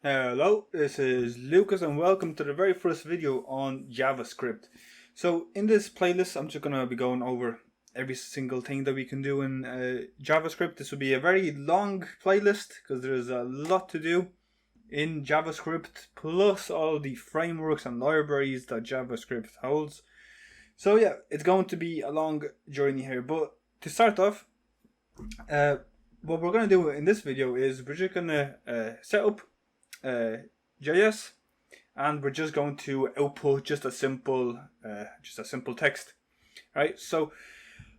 Hello, this is Lucas and welcome to the very first video on JavaScript. So in this playlist I'm just going to be going over every single thing that we can do in JavaScript. This will be a very long playlist because there's a lot to do in JavaScript, plus all the frameworks and libraries that JavaScript holds. So yeah, it's going to be a long journey here, but to start off, what we're going to do in this video is we're just going to set up JS, and we're just going to output just a simple text. Right, so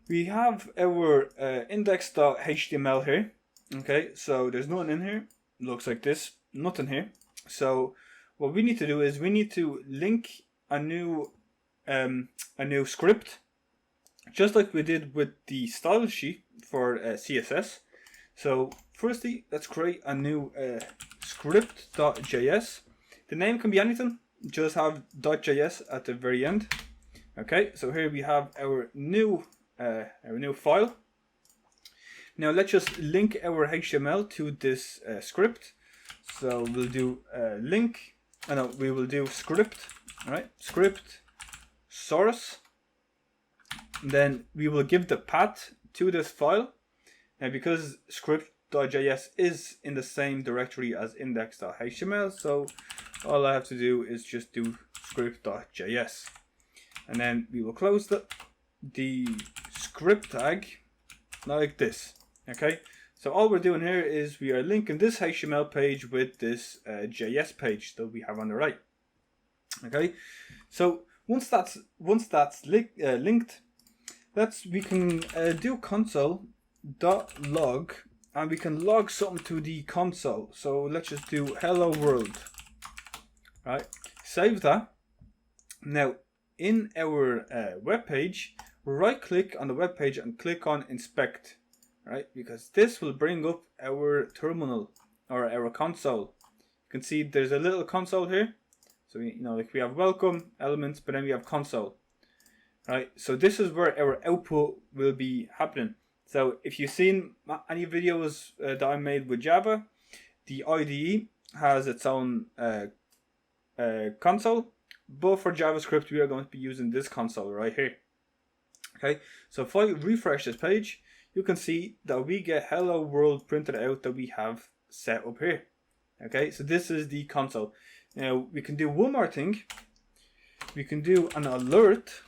we have our index.html here. Okay, so there's nothing in here. Looks like this, nothing here. So what we need to do is we need to link a new script, just like we did with the style sheet for CSS. So firstly, let's create a new script.js. The name can be anything, just have .js at the very end. Okay, so here we have our new file. Now let's just link our HTML to this script. So we'll do we will do script, right? Script source. Then we will give the path to this file. Now because script.js is in the same directory as index.html, so all I have to do is just do script.js. And then we will close the script tag like this. Okay, so all we're doing here is we are linking this HTML page with this JS page that we have on the right. Okay, so once that's linked, we can do console.log, and we can log something to the console. So let's just do hello world. Right, save that. Now in our web page, right click on the web page and click on inspect. Right, because this will bring up our terminal or our console. You can see there's a little console here. So we have welcome elements, but then we have console. Right, so this is where our output will be happening. So if you've seen any videos that I made with Java, the IDE has its own console, but for JavaScript we are going to be using this console right here. Okay, so if I refresh this page, you can see that we get hello world printed out that we have set up here. Okay, so this is the console. Now we can do one more thing. We can do an alert.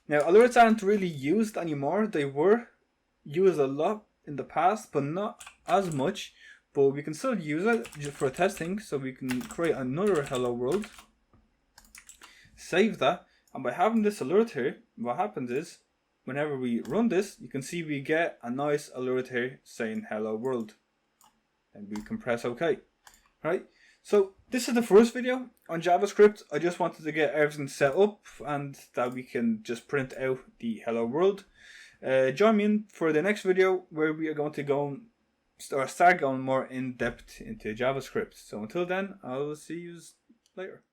Now alerts aren't really used anymore. They were used a lot in the past, but not as much. But we can still use it just for testing. So we can create another hello world, save that, and by having this alert here, what happens is whenever we run this, you can see we get a nice alert here saying hello world, and we can press OK. Right, so this is the first video on JavaScript. I just wanted to get everything set up and that we can just print out the hello world. Join me in for the next video where we are going to start going more in depth into JavaScript. So until then, I'll see you later.